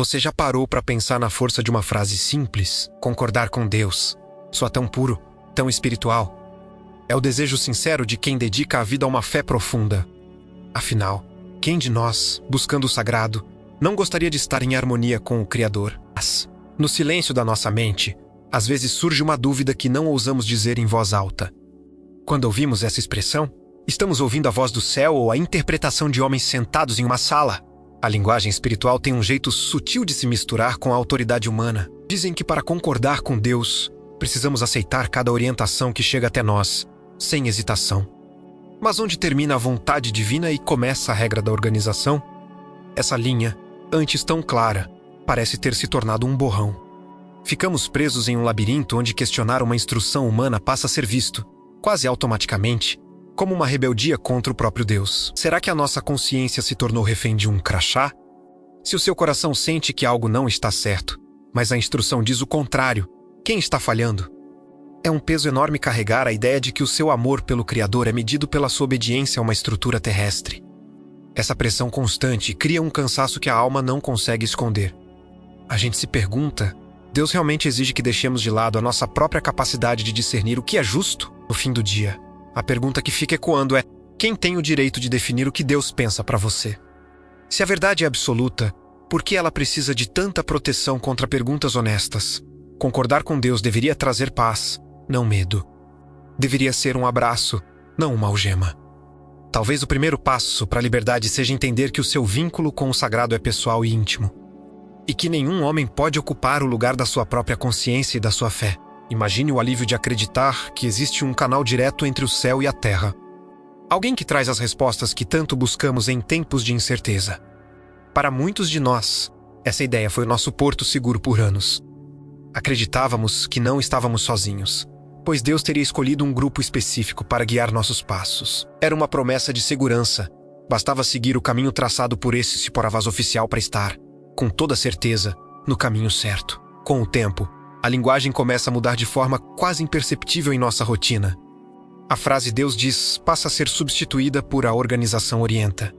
Você já parou para pensar na força de uma frase simples? Concordar com Deus. Soa tão puro, tão espiritual. É o desejo sincero de quem dedica a vida a uma fé profunda. Afinal, quem de nós, buscando o sagrado, não gostaria de estar em harmonia com o Criador? Mas, no silêncio da nossa mente, às vezes surge uma dúvida que não ousamos dizer em voz alta. Quando ouvimos essa expressão, estamos ouvindo a voz do céu ou a interpretação de homens sentados em uma sala? A linguagem espiritual tem um jeito sutil de se misturar com a autoridade humana. Dizem que para concordar com Deus, precisamos aceitar cada orientação que chega até nós, sem hesitação. Mas onde termina a vontade divina e começa a regra da organização? Essa linha, antes tão clara, parece ter se tornado um borrão. Ficamos presos em um labirinto onde questionar uma instrução humana passa a ser visto, quase automaticamente, como uma rebeldia contra o próprio Deus. Será que a nossa consciência se tornou refém de um crachá? Se o seu coração sente que algo não está certo, mas a instrução diz o contrário, quem está falhando? É um peso enorme carregar a ideia de que o seu amor pelo Criador é medido pela sua obediência a uma estrutura terrestre. Essa pressão constante cria um cansaço que a alma não consegue esconder. A gente se pergunta, Deus realmente exige que deixemos de lado a nossa própria capacidade de discernir o que é justo? No fim do dia, a pergunta que fica ecoando é: quem tem o direito de definir o que Deus pensa para você? Se a verdade é absoluta, por que ela precisa de tanta proteção contra perguntas honestas? Concordar com Deus deveria trazer paz, não medo. Deveria ser um abraço, não uma algema. Talvez o primeiro passo para a liberdade seja entender que o seu vínculo com o sagrado é pessoal e íntimo. E que nenhum homem pode ocupar o lugar da sua própria consciência e da sua fé. Imagine o alívio de acreditar que existe um canal direto entre o céu e a terra. Alguém que traz as respostas que tanto buscamos em tempos de incerteza. Para muitos de nós, essa ideia foi o nosso porto seguro por anos. Acreditávamos que não estávamos sozinhos, pois Deus teria escolhido um grupo específico para guiar nossos passos. Era uma promessa de segurança. Bastava seguir o caminho traçado por esse Siporavaz oficial para estar, com toda certeza, no caminho certo. Com o tempo, a linguagem começa a mudar de forma quase imperceptível em nossa rotina. A frase Deus diz passa a ser substituída por a organização orienta.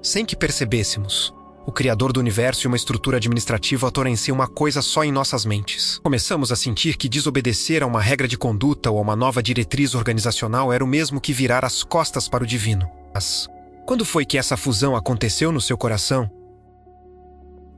Sem que percebêssemos, o Criador do Universo e uma estrutura administrativa atuam em si uma coisa só em nossas mentes. Começamos a sentir que desobedecer a uma regra de conduta ou a uma nova diretriz organizacional era o mesmo que virar as costas para o divino. Mas, quando foi que essa fusão aconteceu no seu coração?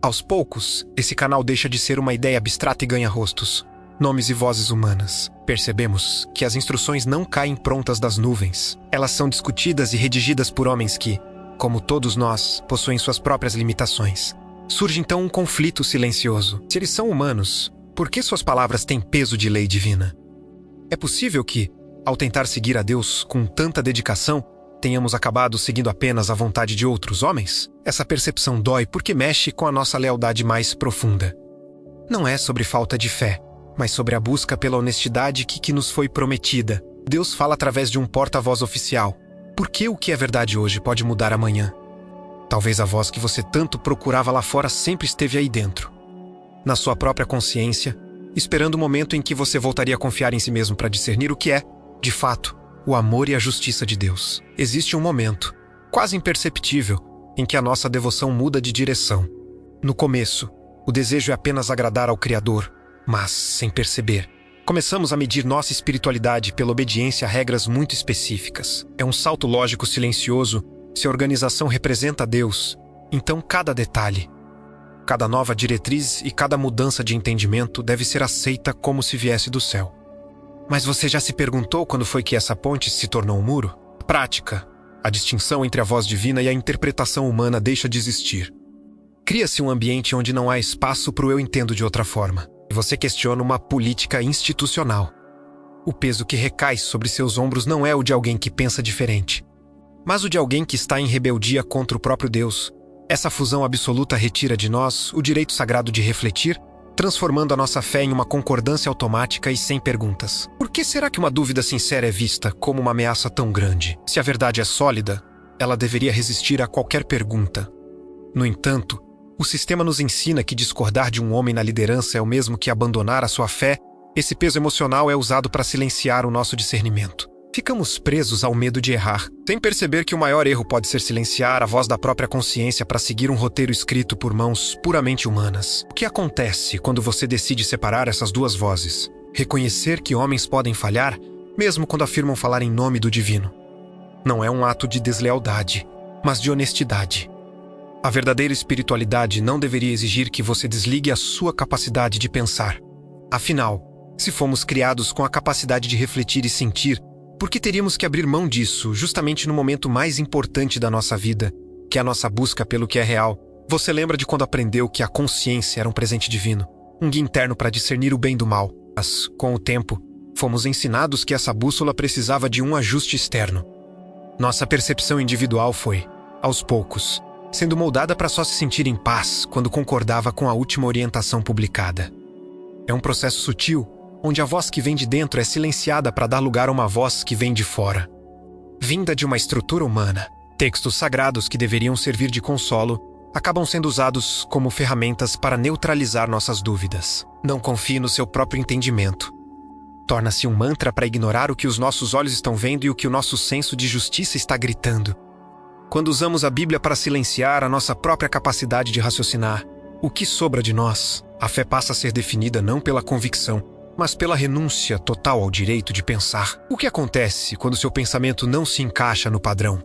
Aos poucos, esse canal deixa de ser uma ideia abstrata e ganha rostos, nomes e vozes humanas. Percebemos que as instruções não caem prontas das nuvens. Elas são discutidas e redigidas por homens que, como todos nós, possuem suas próprias limitações. Surge então um conflito silencioso. Se eles são humanos, por que suas palavras têm peso de lei divina? É possível que, ao tentar seguir a Deus com tanta dedicação, tenhamos acabado seguindo apenas a vontade de outros homens? Essa percepção dói porque mexe com a nossa lealdade mais profunda. Não é sobre falta de fé, mas sobre a busca pela honestidade que nos foi prometida. Deus fala através de um porta-voz oficial. Por que o que é verdade hoje pode mudar amanhã? Talvez a voz que você tanto procurava lá fora sempre esteve aí dentro. Na sua própria consciência, esperando o momento em que você voltaria a confiar em si mesmo para discernir o que é, de fato, o amor e a justiça de Deus. Existe um momento, quase imperceptível, em que a nossa devoção muda de direção. No começo, o desejo é apenas agradar ao Criador, mas, sem perceber, começamos a medir nossa espiritualidade pela obediência a regras muito específicas. É um salto lógico silencioso. Se a organização representa Deus, então cada detalhe, cada nova diretriz e cada mudança de entendimento deve ser aceita como se viesse do céu. Mas você já se perguntou quando foi que essa ponte se tornou um muro? Prática. A distinção entre a voz divina e a interpretação humana deixa de existir. Cria-se um ambiente onde não há espaço para o eu entendo de outra forma. E você questiona uma política institucional. O peso que recai sobre seus ombros não é o de alguém que pensa diferente, mas o de alguém que está em rebeldia contra o próprio Deus. Essa fusão absoluta retira de nós o direito sagrado de refletir, transformando a nossa fé em uma concordância automática e sem perguntas. Por que será que uma dúvida sincera é vista como uma ameaça tão grande? Se a verdade é sólida, ela deveria resistir a qualquer pergunta. No entanto, o sistema nos ensina que discordar de um homem na liderança é o mesmo que abandonar a sua fé. Esse peso emocional é usado para silenciar o nosso discernimento. Ficamos presos ao medo de errar, sem perceber que o maior erro pode ser silenciar a voz da própria consciência para seguir um roteiro escrito por mãos puramente humanas. O que acontece quando você decide separar essas duas vozes? Reconhecer que homens podem falhar, mesmo quando afirmam falar em nome do divino. Não é um ato de deslealdade, mas de honestidade. A verdadeira espiritualidade não deveria exigir que você desligue a sua capacidade de pensar. Afinal, se fomos criados com a capacidade de refletir e sentir, por que teríamos que abrir mão disso justamente no momento mais importante da nossa vida, que é a nossa busca pelo que é real? Você lembra de quando aprendeu que a consciência era um presente divino, um guia interno para discernir o bem do mal? Mas, com o tempo, fomos ensinados que essa bússola precisava de um ajuste externo. Nossa percepção individual foi, aos poucos, sendo moldada para só se sentir em paz quando concordava com a última orientação publicada. É um processo sutil, onde a voz que vem de dentro é silenciada para dar lugar a uma voz que vem de fora. Vinda de uma estrutura humana, textos sagrados que deveriam servir de consolo acabam sendo usados como ferramentas para neutralizar nossas dúvidas. Não confie no seu próprio entendimento. Torna-se um mantra para ignorar o que os nossos olhos estão vendo e o que o nosso senso de justiça está gritando. Quando usamos a Bíblia para silenciar a nossa própria capacidade de raciocinar, o que sobra de nós? A fé passa a ser definida não pela convicção, mas pela renúncia total ao direito de pensar. O que acontece quando seu pensamento não se encaixa no padrão?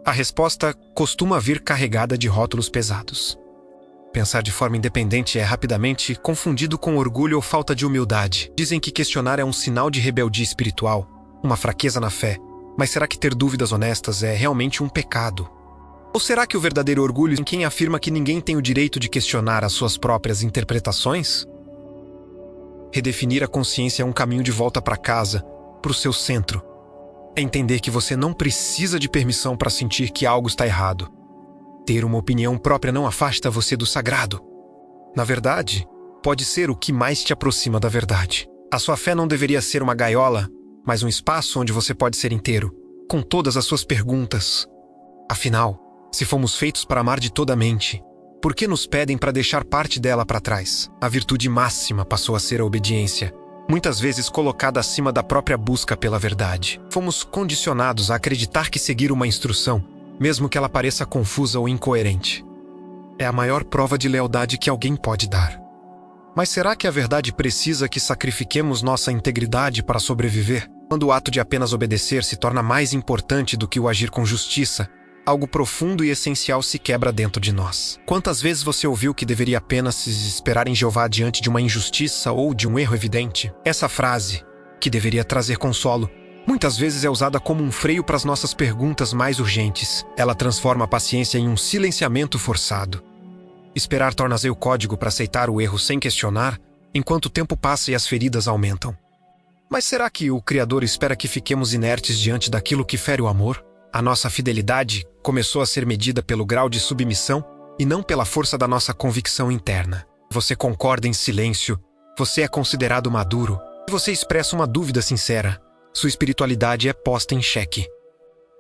A resposta costuma vir carregada de rótulos pesados. Pensar de forma independente é rapidamente confundido com orgulho ou falta de humildade. Dizem que questionar é um sinal de rebeldia espiritual, uma fraqueza na fé. Mas será que ter dúvidas honestas é realmente um pecado? Ou será que o verdadeiro orgulho é em quem afirma que ninguém tem o direito de questionar as suas próprias interpretações? Redefinir a consciência é um caminho de volta para casa, para o seu centro. É entender que você não precisa de permissão para sentir que algo está errado. Ter uma opinião própria não afasta você do sagrado. Na verdade, pode ser o que mais te aproxima da verdade. A sua fé não deveria ser uma gaiola, mas um espaço onde você pode ser inteiro, com todas as suas perguntas. Afinal, se fomos feitos para amar de toda a mente, por que nos pedem para deixar parte dela para trás? A virtude máxima passou a ser a obediência, muitas vezes colocada acima da própria busca pela verdade. Fomos condicionados a acreditar que seguir uma instrução, mesmo que ela pareça confusa ou incoerente, é a maior prova de lealdade que alguém pode dar. Mas será que a verdade precisa que sacrifiquemos nossa integridade para sobreviver? Quando o ato de apenas obedecer se torna mais importante do que o agir com justiça, algo profundo e essencial se quebra dentro de nós. Quantas vezes você ouviu que deveria apenas se esperar em Jeová diante de uma injustiça ou de um erro evidente? Essa frase, que deveria trazer consolo, muitas vezes é usada como um freio para as nossas perguntas mais urgentes. Ela transforma a paciência em um silenciamento forçado. Esperar torna-se o código para aceitar o erro sem questionar, enquanto o tempo passa e as feridas aumentam. Mas será que o Criador espera que fiquemos inertes diante daquilo que fere o amor? A nossa fidelidade começou a ser medida pelo grau de submissão e não pela força da nossa convicção interna. Você concorda em silêncio, você é considerado maduro. Se você expressa uma dúvida sincera, sua espiritualidade é posta em xeque.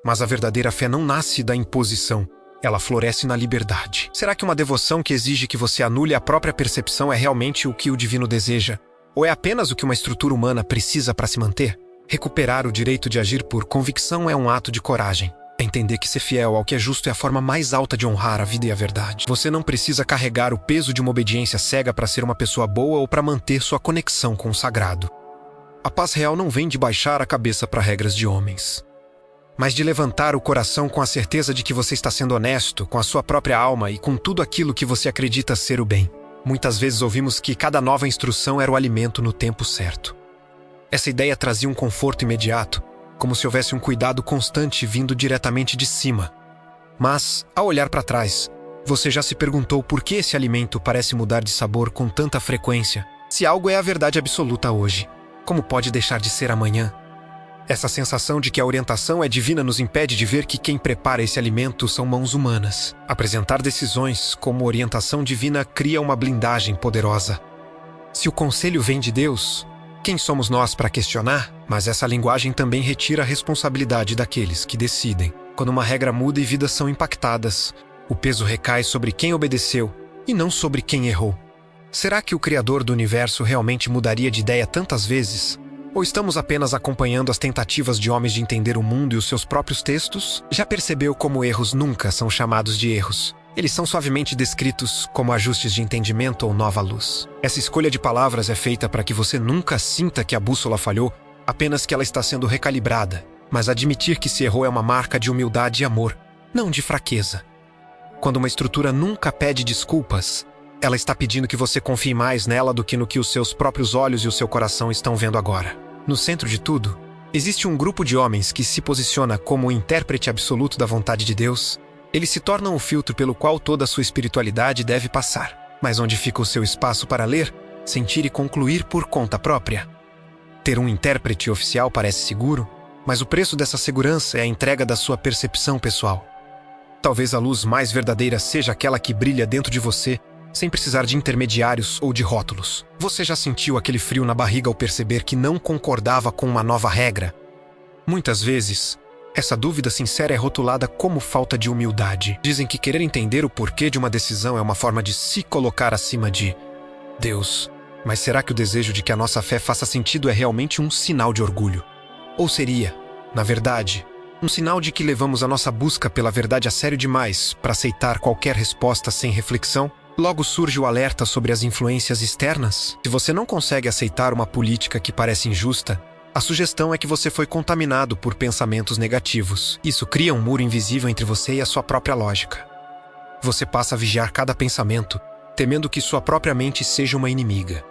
Mas a verdadeira fé não nasce da imposição, ela floresce na liberdade. Será que uma devoção que exige que você anule a própria percepção é realmente o que o divino deseja? Ou é apenas o que uma estrutura humana precisa para se manter? Recuperar o direito de agir por convicção é um ato de coragem. É entender que ser fiel ao que é justo é a forma mais alta de honrar a vida e a verdade. Você não precisa carregar o peso de uma obediência cega para ser uma pessoa boa ou para manter sua conexão com o sagrado. A paz real não vem de baixar a cabeça para regras de homens, mas de levantar o coração com a certeza de que você está sendo honesto com a sua própria alma e com tudo aquilo que você acredita ser o bem. Muitas vezes ouvimos que cada nova instrução era o alimento no tempo certo. Essa ideia trazia um conforto imediato, como se houvesse um cuidado constante vindo diretamente de cima. Mas, ao olhar para trás, você já se perguntou por que esse alimento parece mudar de sabor com tanta frequência? Se algo é a verdade absoluta hoje, como pode deixar de ser amanhã? Essa sensação de que a orientação é divina nos impede de ver que quem prepara esse alimento são mãos humanas. Apresentar decisões como orientação divina cria uma blindagem poderosa. Se o conselho vem de Deus, quem somos nós para questionar? Mas essa linguagem também retira a responsabilidade daqueles que decidem. Quando uma regra muda e vidas são impactadas, o peso recai sobre quem obedeceu e não sobre quem errou. Será que o Criador do Universo realmente mudaria de ideia tantas vezes? Ou estamos apenas acompanhando as tentativas de homens de entender o mundo e os seus próprios textos? Já percebeu como erros nunca são chamados de erros? Eles são suavemente descritos como ajustes de entendimento ou nova luz. Essa escolha de palavras é feita para que você nunca sinta que a bússola falhou, apenas que ela está sendo recalibrada. Mas admitir que se errou é uma marca de humildade e amor, não de fraqueza. Quando uma estrutura nunca pede desculpas, ela está pedindo que você confie mais nela do que no que os seus próprios olhos e o seu coração estão vendo agora. No centro de tudo, existe um grupo de homens que se posiciona como o intérprete absoluto da vontade de Deus. Eles se tornam o filtro pelo qual toda a sua espiritualidade deve passar. Mas onde fica o seu espaço para ler, sentir e concluir por conta própria? Ter um intérprete oficial parece seguro, mas o preço dessa segurança é a entrega da sua percepção pessoal. Talvez a luz mais verdadeira seja aquela que brilha dentro de você, sem precisar de intermediários ou de rótulos. Você já sentiu aquele frio na barriga ao perceber que não concordava com uma nova regra? Muitas vezes, essa dúvida sincera é rotulada como falta de humildade. Dizem que querer entender o porquê de uma decisão é uma forma de se colocar acima de Deus. Mas será que o desejo de que a nossa fé faça sentido é realmente um sinal de orgulho? Ou seria, na verdade, um sinal de que levamos a nossa busca pela verdade a sério demais para aceitar qualquer resposta sem reflexão? Logo surge o alerta sobre as influências externas. Se você não consegue aceitar uma política que parece injusta, a sugestão é que você foi contaminado por pensamentos negativos. Isso cria um muro invisível entre você e a sua própria lógica. Você passa a vigiar cada pensamento, temendo que sua própria mente seja uma inimiga.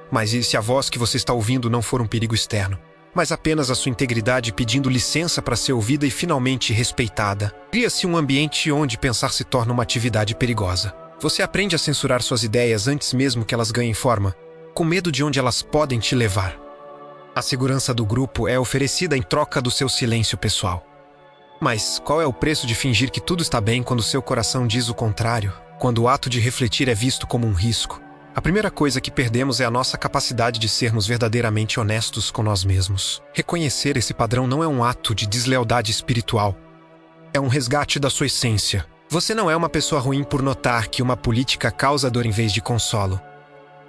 Mas e se a voz que você está ouvindo não for um perigo externo, mas apenas a sua integridade pedindo licença para ser ouvida e finalmente respeitada? Cria-se um ambiente onde pensar se torna uma atividade perigosa. Você aprende a censurar suas ideias antes mesmo que elas ganhem forma, com medo de onde elas podem te levar. A segurança do grupo é oferecida em troca do seu silêncio pessoal. Mas qual é o preço de fingir que tudo está bem quando seu coração diz o contrário? Quando o ato de refletir é visto como um risco, a primeira coisa que perdemos é a nossa capacidade de sermos verdadeiramente honestos com nós mesmos. Reconhecer esse padrão não é um ato de deslealdade espiritual. É um resgate da sua essência. Você não é uma pessoa ruim por notar que uma política causa dor em vez de consolo.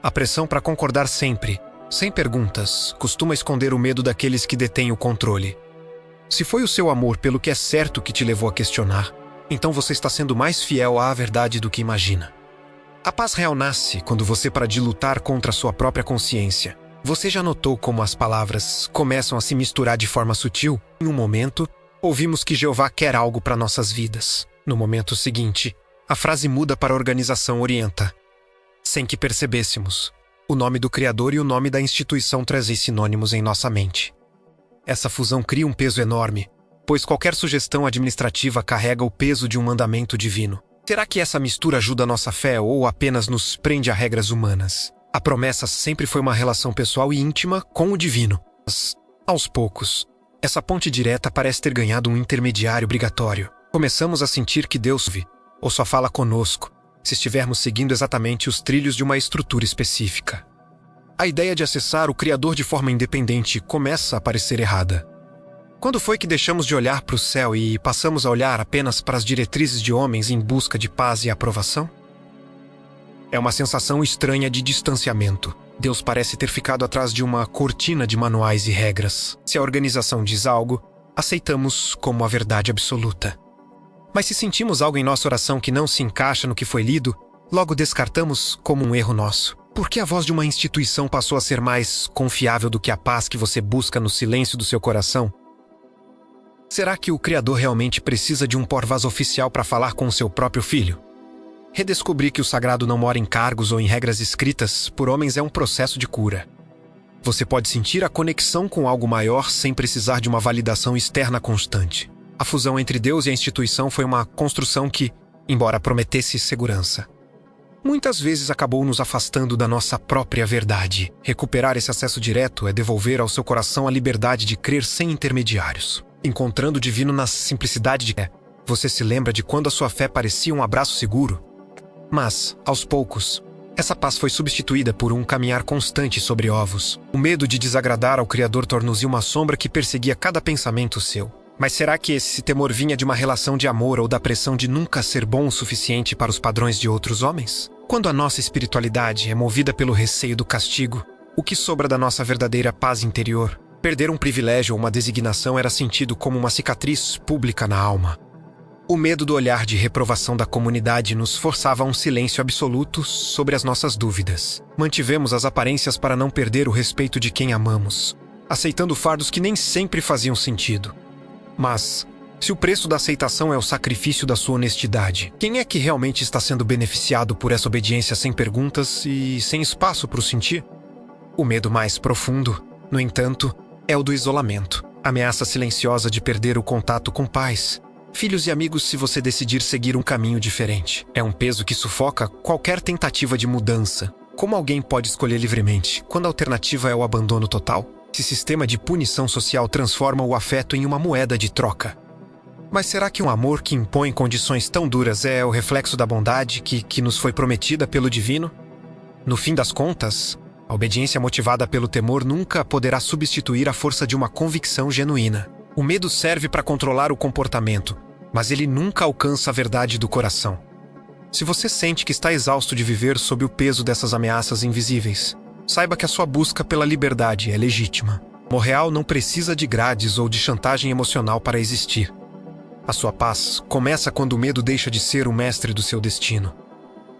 A pressão para concordar sempre, sem perguntas, costuma esconder o medo daqueles que detêm o controle. Se foi o seu amor pelo que é certo que te levou a questionar, então você está sendo mais fiel à verdade do que imagina. A paz real nasce quando você para de lutar contra a sua própria consciência. Você já notou como as palavras começam a se misturar de forma sutil? Em um momento, ouvimos que Jeová quer algo para nossas vidas. No momento seguinte, a frase muda para a organização orienta. Sem que percebêssemos, o nome do Criador e o nome da instituição trazem sinônimos em nossa mente. Essa fusão cria um peso enorme, pois qualquer sugestão administrativa carrega o peso de um mandamento divino. Será que essa mistura ajuda a nossa fé ou apenas nos prende a regras humanas? A promessa sempre foi uma relação pessoal e íntima com o divino. Mas, aos poucos, essa ponte direta parece ter ganhado um intermediário obrigatório. Começamos a sentir que Deus ouve, ou só fala conosco, se estivermos seguindo exatamente os trilhos de uma estrutura específica. A ideia de acessar o Criador de forma independente começa a parecer errada. Quando foi que deixamos de olhar para o céu e passamos a olhar apenas para as diretrizes de homens em busca de paz e aprovação? É uma sensação estranha de distanciamento. Deus parece ter ficado atrás de uma cortina de manuais e regras. Se a organização diz algo, aceitamos como a verdade absoluta. Mas se sentimos algo em nossa oração que não se encaixa no que foi lido, logo descartamos como um erro nosso. Por que a voz de uma instituição passou a ser mais confiável do que a paz que você busca no silêncio do seu coração? Será que o Criador realmente precisa de um porta-voz oficial para falar com o seu próprio filho? Redescobrir que o sagrado não mora em cargos ou em regras escritas por homens é um processo de cura. Você pode sentir a conexão com algo maior sem precisar de uma validação externa constante. A fusão entre Deus e a instituição foi uma construção que, embora prometesse segurança, muitas vezes acabou nos afastando da nossa própria verdade. Recuperar esse acesso direto é devolver ao seu coração a liberdade de crer sem intermediários. Encontrando o divino na simplicidade de você se lembra de quando a sua fé parecia um abraço seguro. Mas, aos poucos, essa paz foi substituída por um caminhar constante sobre ovos. O medo de desagradar ao Criador tornou-se uma sombra que perseguia cada pensamento seu. Mas será que esse temor vinha de uma relação de amor ou da pressão de nunca ser bom o suficiente para os padrões de outros homens? Quando a nossa espiritualidade é movida pelo receio do castigo, O que sobra da nossa verdadeira paz interior? Perder um privilégio ou uma designação era sentido como uma cicatriz pública na alma. O medo do olhar de reprovação da comunidade nos forçava a um silêncio absoluto sobre as nossas dúvidas. Mantivemos as aparências para não perder o respeito de quem amamos, aceitando fardos que nem sempre faziam sentido. Mas, se o preço da aceitação é o sacrifício da sua honestidade, quem é que realmente está sendo beneficiado por essa obediência sem perguntas e sem espaço para o sentir? O medo mais profundo, no entanto, é o do isolamento. Ameaça silenciosa de perder o contato com pais, filhos e amigos se você decidir seguir um caminho diferente. É um peso que sufoca qualquer tentativa de mudança. Como alguém pode escolher livremente, quando a alternativa é o abandono total? Esse sistema de punição social transforma o afeto em uma moeda de troca. Mas será que um amor que impõe condições tão duras é o reflexo da bondade que nos foi prometida pelo divino? No fim das contas, a obediência motivada pelo temor nunca poderá substituir a força de uma convicção genuína. O medo serve para controlar o comportamento, mas ele nunca alcança a verdade do coração. Se você sente que está exausto de viver sob o peso dessas ameaças invisíveis, saiba que a sua busca pela liberdade é legítima. O amor real não precisa de grades ou de chantagem emocional para existir. A sua paz começa quando o medo deixa de ser o mestre do seu destino.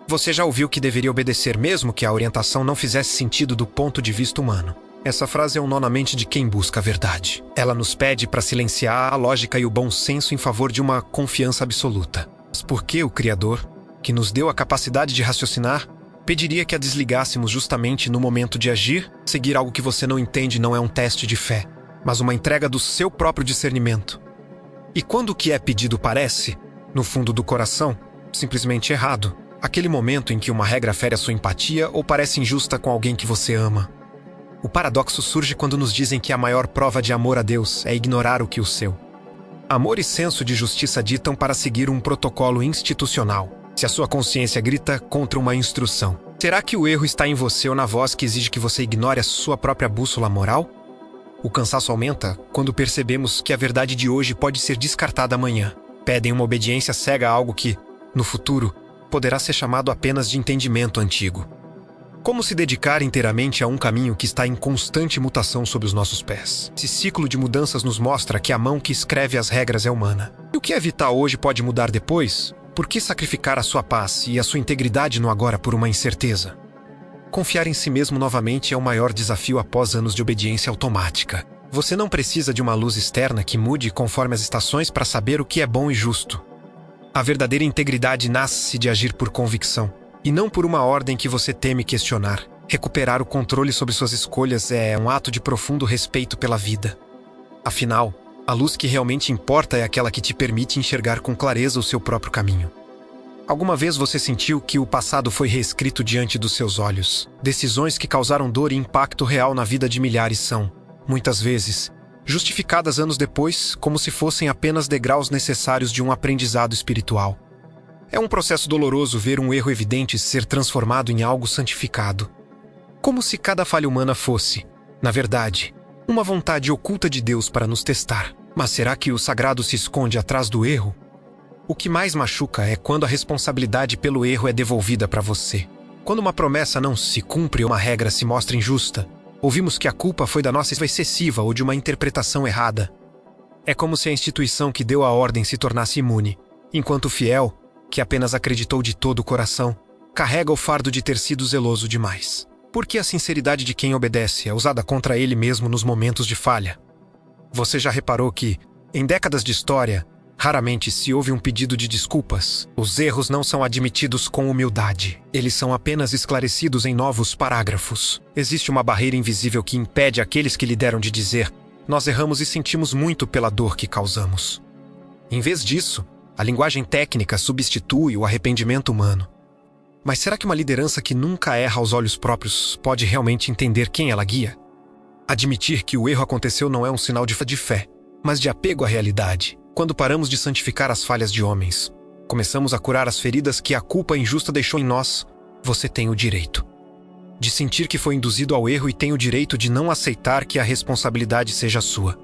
Você já ouviu que deveria obedecer mesmo que a orientação não fizesse sentido do ponto de vista humano? Essa frase é um nó na mente de quem busca a verdade. Ela nos pede para silenciar a lógica e o bom senso em favor de uma confiança absoluta. Mas por que o Criador, que nos deu a capacidade de raciocinar, pediria que a desligássemos justamente no momento de agir? Seguir algo que você não entende não é um teste de fé, mas uma entrega do seu próprio discernimento. E quando o que é pedido parece, no fundo do coração, simplesmente errado, aquele momento em que uma regra fere a sua empatia ou parece injusta com alguém que você ama. O paradoxo surge quando nos dizem que a maior prova de amor a Deus é ignorar o que o seu. Amor e senso de justiça ditam para seguir um protocolo institucional, se a sua consciência grita contra uma instrução. Será que o erro está em você ou na voz que exige que você ignore a sua própria bússola moral? O cansaço aumenta quando percebemos que a verdade de hoje pode ser descartada amanhã. Pedem uma obediência cega a algo que, no futuro, poderá ser chamado apenas de entendimento antigo. Como se dedicar inteiramente a um caminho que está em constante mutação sob os nossos pés? Esse ciclo de mudanças nos mostra que a mão que escreve as regras é humana. E o que é vital hoje pode mudar depois? Por que sacrificar a sua paz e a sua integridade no agora por uma incerteza? Confiar em si mesmo novamente é o maior desafio após anos de obediência automática. Você não precisa de uma luz externa que mude conforme as estações para saber o que é bom e justo. A verdadeira integridade nasce de agir por convicção, e não por uma ordem que você teme questionar. Recuperar o controle sobre suas escolhas é um ato de profundo respeito pela vida. Afinal, a luz que realmente importa é aquela que te permite enxergar com clareza o seu próprio caminho. Alguma vez você sentiu que o passado foi reescrito diante dos seus olhos? Decisões que causaram dor e impacto real na vida de milhares são, muitas vezes, justificadas anos depois como se fossem apenas degraus necessários de um aprendizado espiritual. É um processo doloroso ver um erro evidente ser transformado em algo santificado. Como se cada falha humana fosse, na verdade, uma vontade oculta de Deus para nos testar. Mas será que o sagrado se esconde atrás do erro? O que mais machuca é quando a responsabilidade pelo erro é devolvida para você. Quando uma promessa não se cumpre ou uma regra se mostra injusta, ouvimos que a culpa foi da nossa excessiva ou de uma interpretação errada. É como se a instituição que deu a ordem se tornasse imune, enquanto o fiel, que apenas acreditou de todo o coração, carrega o fardo de ter sido zeloso demais. Porque a sinceridade de quem obedece é usada contra ele mesmo nos momentos de falha. Você já reparou que, em décadas de história, raramente se ouve um pedido de desculpas. Os erros não são admitidos com humildade. Eles são apenas esclarecidos em novos parágrafos. Existe uma barreira invisível que impede aqueles que lideram de dizer: nós erramos e sentimos muito pela dor que causamos. Em vez disso, a linguagem técnica substitui o arrependimento humano. Mas será que uma liderança que nunca erra aos olhos próprios pode realmente entender quem ela guia? Admitir que o erro aconteceu não é um sinal de fé, mas de apego à realidade. Quando paramos de santificar as falhas de homens, começamos a curar as feridas que a culpa injusta deixou em nós, você tem o direito de sentir que foi induzido ao erro e tem o direito de não aceitar que a responsabilidade seja sua.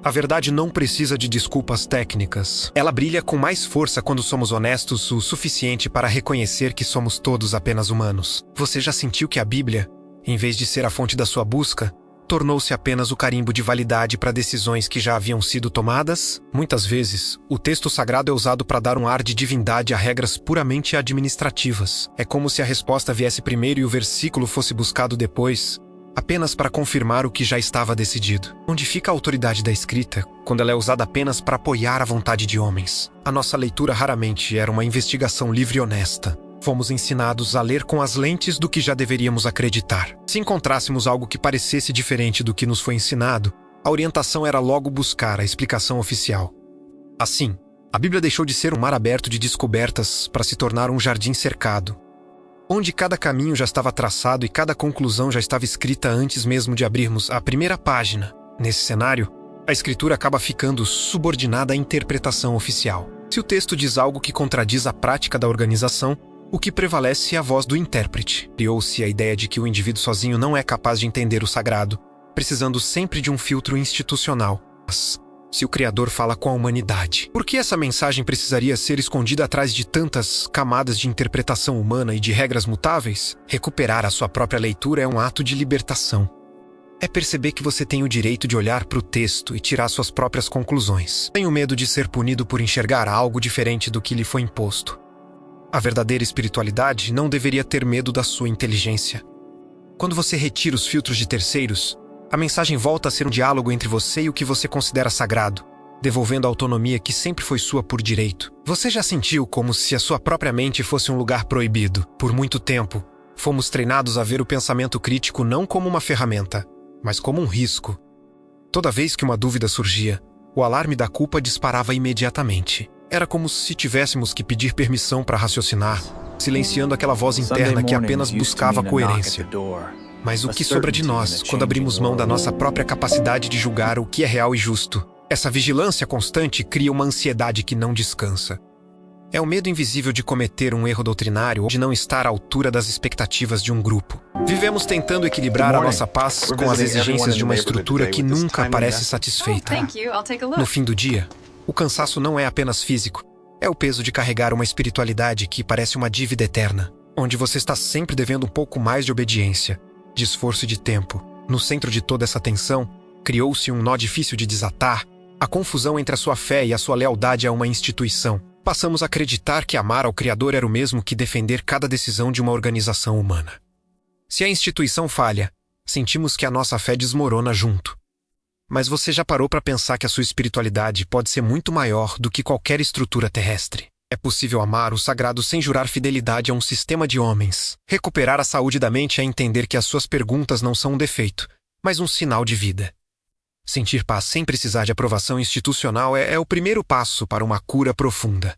A verdade não precisa de desculpas técnicas. Ela brilha com mais força quando somos honestos o suficiente para reconhecer que somos todos apenas humanos. Você já sentiu que a Bíblia, Em vez de ser a fonte da sua busca, tornou-se apenas o carimbo de validade para decisões que já haviam sido tomadas. Muitas vezes, o texto sagrado é usado para dar um ar de divindade a regras puramente administrativas. É como se a resposta viesse primeiro e o versículo fosse buscado depois, apenas para confirmar o que já estava decidido. Onde fica a autoridade da escrita, quando ela é usada apenas para apoiar a vontade de homens? A nossa leitura raramente era uma investigação livre e honesta. Fomos ensinados a ler com as lentes do que já deveríamos acreditar. Se encontrássemos algo que parecesse diferente do que nos foi ensinado, a orientação era logo buscar a explicação oficial. Assim, a Bíblia deixou de ser um mar aberto de descobertas para se tornar um jardim cercado, onde cada caminho já estava traçado e cada conclusão já estava escrita antes mesmo de abrirmos a primeira página. Nesse cenário, a escritura acaba ficando subordinada à interpretação oficial. Se o texto diz algo que contradiz a prática da organização, o que prevalece é a voz do intérprete. Criou-se a ideia de que o indivíduo sozinho não é capaz de entender o sagrado, precisando sempre de um filtro institucional. Mas, se o Criador fala com a humanidade, por que essa mensagem precisaria ser escondida atrás de tantas camadas de interpretação humana e de regras mutáveis? Recuperar a sua própria leitura é um ato de libertação. É perceber que você tem o direito de olhar para o texto e tirar suas próprias conclusões. Tenho medo de ser punido por enxergar algo diferente do que lhe foi imposto. A verdadeira espiritualidade não deveria ter medo da sua inteligência. Quando você retira os filtros de terceiros, a mensagem volta a ser um diálogo entre você e o que você considera sagrado, devolvendo a autonomia que sempre foi sua por direito. Você já sentiu como se a sua própria mente fosse um lugar proibido? Por muito tempo, fomos treinados a ver o pensamento crítico não como uma ferramenta, mas como um risco. Toda vez que uma dúvida surgia, o alarme da culpa disparava imediatamente. Era como se tivéssemos que pedir permissão para raciocinar, silenciando aquela voz interna que apenas buscava coerência. Mas o que sobra de nós quando abrimos mão da nossa própria capacidade de julgar o que é real e justo? Essa vigilância constante cria uma ansiedade que não descansa. É o medo invisível de cometer um erro doutrinário ou de não estar à altura das expectativas de um grupo. Vivemos tentando equilibrar a nossa paz com as exigências de uma estrutura que nunca parece satisfeita. No fim do dia, o cansaço não é apenas físico, é o peso de carregar uma espiritualidade que parece uma dívida eterna, onde você está sempre devendo um pouco mais de obediência, de esforço e de tempo. No centro de toda essa tensão, criou-se um nó difícil de desatar, a confusão entre a sua fé e a sua lealdade a uma instituição. Passamos a acreditar que amar ao Criador era o mesmo que defender cada decisão de uma organização humana. Se a instituição falha, sentimos que a nossa fé desmorona junto. Mas você já parou para pensar que a sua espiritualidade pode ser muito maior do que qualquer estrutura terrestre? É possível amar o sagrado sem jurar fidelidade a um sistema de homens. Recuperar a saúde da mente é entender que as suas perguntas não são um defeito, mas um sinal de vida. Sentir paz sem precisar de aprovação institucional é o primeiro passo para uma cura profunda.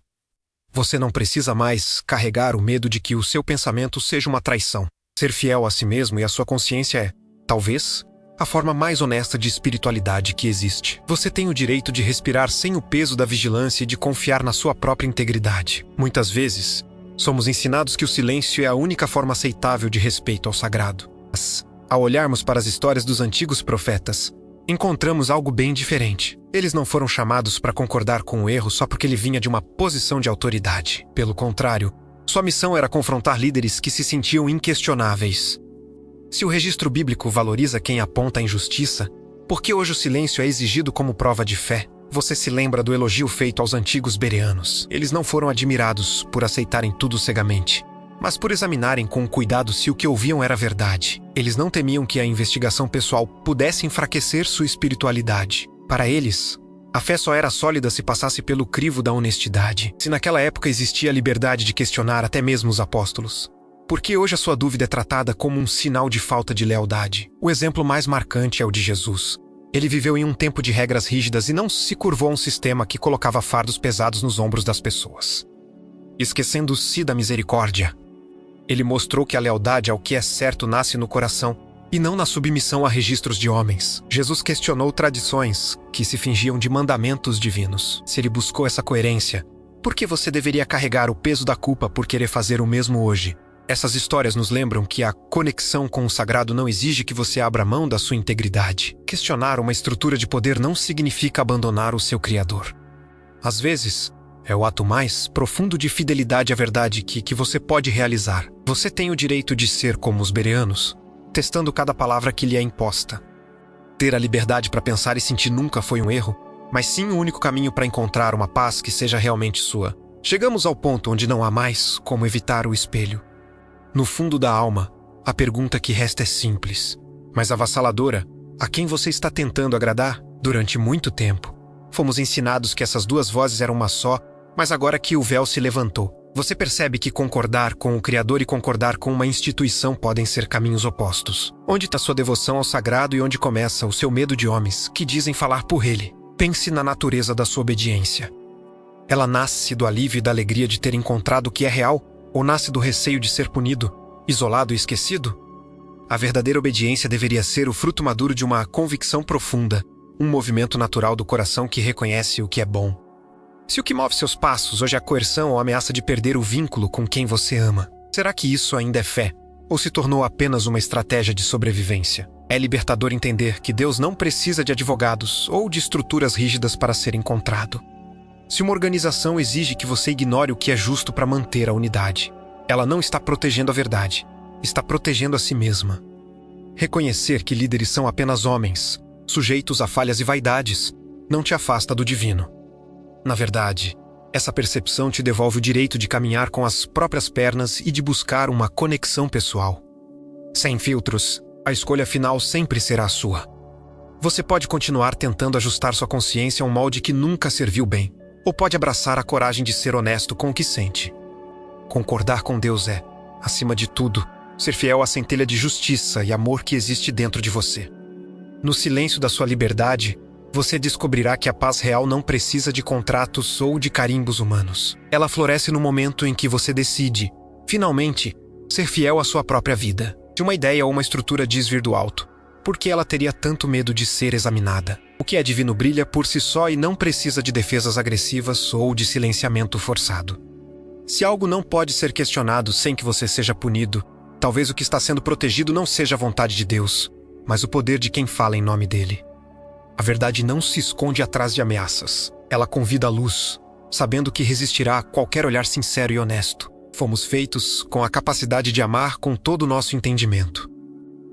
Você não precisa mais carregar o medo de que o seu pensamento seja uma traição. Ser fiel a si mesmo e à sua consciência é, talvez, a forma mais honesta de espiritualidade que existe. Você tem o direito de respirar sem o peso da vigilância e de confiar na sua própria integridade. Muitas vezes, somos ensinados que o silêncio é a única forma aceitável de respeito ao sagrado. Mas, ao olharmos para as histórias dos antigos profetas, encontramos algo bem diferente. Eles não foram chamados para concordar com o erro só porque ele vinha de uma posição de autoridade. Pelo contrário, sua missão era confrontar líderes que se sentiam inquestionáveis. Se o registro bíblico valoriza quem aponta a injustiça, por que hoje o silêncio é exigido como prova de fé? Você se lembra do elogio feito aos antigos bereanos. Eles não foram admirados por aceitarem tudo cegamente, mas por examinarem com cuidado se o que ouviam era verdade. Eles não temiam que a investigação pessoal pudesse enfraquecer sua espiritualidade. Para eles, a fé só era sólida se passasse pelo crivo da honestidade. Se naquela época existia a liberdade de questionar até mesmo os apóstolos, por que hoje a sua dúvida é tratada como um sinal de falta de lealdade? O exemplo mais marcante é o de Jesus. Ele viveu em um tempo de regras rígidas e não se curvou a um sistema que colocava fardos pesados nos ombros das pessoas. Esquecendo-se da misericórdia, ele mostrou que a lealdade ao que é certo nasce no coração e não na submissão a registros de homens. Jesus questionou tradições que se fingiam de mandamentos divinos. Se ele buscou essa coerência, por que você deveria carregar o peso da culpa por querer fazer o mesmo hoje? Essas histórias nos lembram que a conexão com o sagrado não exige que você abra mão da sua integridade. Questionar uma estrutura de poder não significa abandonar o seu Criador. Às vezes, é o ato mais profundo de fidelidade à verdade que você pode realizar. Você tem o direito de ser como os bereanos, testando cada palavra que lhe é imposta. Ter a liberdade para pensar e sentir nunca foi um erro, mas sim o único caminho para encontrar uma paz que seja realmente sua. Chegamos ao ponto onde não há mais como evitar o espelho. No fundo da alma, a pergunta que resta é simples, mas avassaladora: a quem você está tentando agradar? Durante muito tempo, fomos ensinados que essas duas vozes eram uma só, mas agora que o véu se levantou, você percebe que concordar com o Criador e concordar com uma instituição podem ser caminhos opostos. Onde está sua devoção ao sagrado e onde começa o seu medo de homens que dizem falar por ele? Pense na natureza da sua obediência. Ela nasce do alívio e da alegria de ter encontrado o que é real, ou nasce do receio de ser punido, isolado e esquecido? A verdadeira obediência deveria ser o fruto maduro de uma convicção profunda, um movimento natural do coração que reconhece o que é bom. Se o que move seus passos hoje é a coerção ou a ameaça de perder o vínculo com quem você ama, será que isso ainda é fé? Ou se tornou apenas uma estratégia de sobrevivência? É libertador entender que Deus não precisa de advogados ou de estruturas rígidas para ser encontrado. Se uma organização exige que você ignore o que é justo para manter a unidade, ela não está protegendo a verdade, está protegendo a si mesma. Reconhecer que líderes são apenas homens, sujeitos a falhas e vaidades, não te afasta do divino. Na verdade, essa percepção te devolve o direito de caminhar com as próprias pernas e de buscar uma conexão pessoal. Sem filtros, a escolha final sempre será a sua. Você pode continuar tentando ajustar sua consciência a um molde que nunca serviu bem, ou pode abraçar a coragem de ser honesto com o que sente. Concordar com Deus é, acima de tudo, ser fiel à centelha de justiça e amor que existe dentro de você. No silêncio da sua liberdade, você descobrirá que a paz real não precisa de contratos ou de carimbos humanos. Ela floresce no momento em que você decide, finalmente, ser fiel à sua própria vida. Se uma ideia ou uma estrutura diz vir do alto, por que ela teria tanto medo de ser examinada? O que é divino brilha por si só e não precisa de defesas agressivas ou de silenciamento forçado. Se algo não pode ser questionado sem que você seja punido, talvez o que está sendo protegido não seja a vontade de Deus, mas o poder de quem fala em nome dele. A verdade não se esconde atrás de ameaças. Ela convida à luz, sabendo que resistirá a qualquer olhar sincero e honesto. Fomos feitos com a capacidade de amar com todo o nosso entendimento.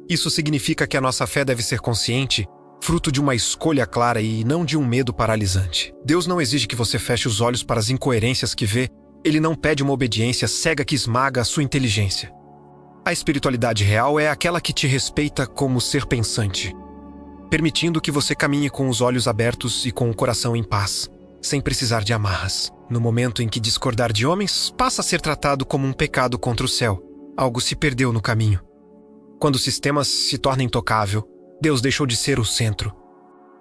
Isso significa que a nossa fé deve ser consciente, fruto de uma escolha clara e não de um medo paralisante. Deus não exige que você feche os olhos para as incoerências que vê. Ele não pede uma obediência cega que esmaga a sua inteligência. A espiritualidade real é aquela que te respeita como ser pensante, permitindo que você caminhe com os olhos abertos e com o coração em paz, sem precisar de amarras. No momento em que discordar de homens passa a ser tratado como um pecado contra o céu, algo se perdeu no caminho. Quando o sistema se torna intocável, Deus deixou de ser o centro.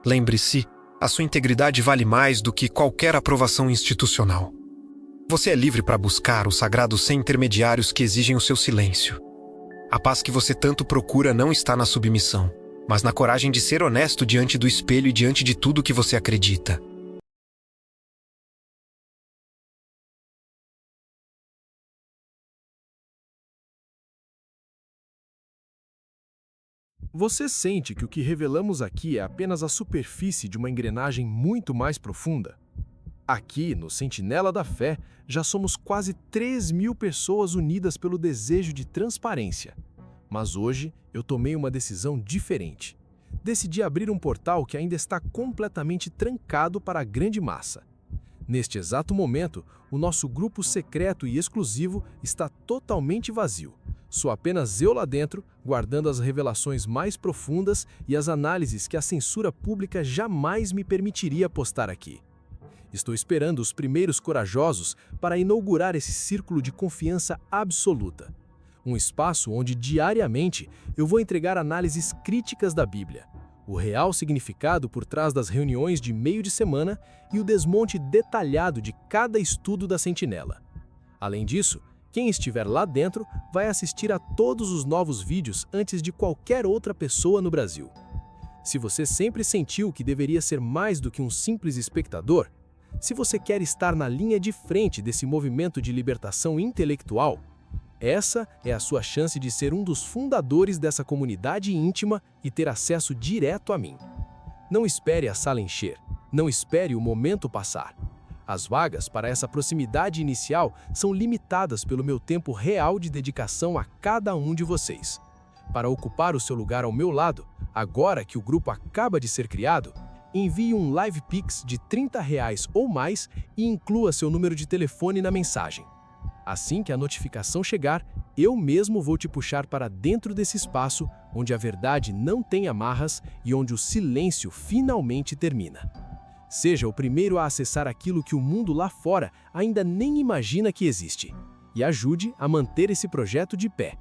Lembre-se, a sua integridade vale mais do que qualquer aprovação institucional. Você é livre para buscar o sagrado sem intermediários que exigem o seu silêncio. A paz que você tanto procura não está na submissão, mas na coragem de ser honesto diante do espelho e diante de tudo que você acredita. Você sente que o que revelamos aqui é apenas a superfície de uma engrenagem muito mais profunda? Aqui, no Sentinela da Fé, já somos quase 3.000 pessoas unidas pelo desejo de transparência. Mas hoje, eu tomei uma decisão diferente. Decidi abrir um portal que ainda está completamente trancado para a grande massa. Neste exato momento, o nosso grupo secreto e exclusivo está totalmente vazio. Sou apenas eu lá dentro, guardando as revelações mais profundas e as análises que a censura pública jamais me permitiria postar aqui. Estou esperando os primeiros corajosos para inaugurar esse círculo de confiança absoluta. Um espaço onde diariamente eu vou entregar análises críticas da Bíblia, o real significado por trás das reuniões de meio de semana e o desmonte detalhado de cada estudo da Sentinela. Além disso, quem estiver lá dentro vai assistir a todos os novos vídeos antes de qualquer outra pessoa no Brasil. Se você sempre sentiu que deveria ser mais do que um simples espectador, se você quer estar na linha de frente desse movimento de libertação intelectual, essa é a sua chance de ser um dos fundadores dessa comunidade íntima e ter acesso direto a mim. Não espere a sala encher, não espere o momento passar. As vagas para essa proximidade inicial são limitadas pelo meu tempo real de dedicação a cada um de vocês. Para ocupar o seu lugar ao meu lado, agora que o grupo acaba de ser criado, envie um Live Pix de R$ 30 ou mais e inclua seu número de telefone na mensagem. Assim que a notificação chegar, eu mesmo vou te puxar para dentro desse espaço onde a verdade não tem amarras e onde o silêncio finalmente termina. Seja o primeiro a acessar aquilo que o mundo lá fora ainda nem imagina que existe. E ajude a manter esse projeto de pé.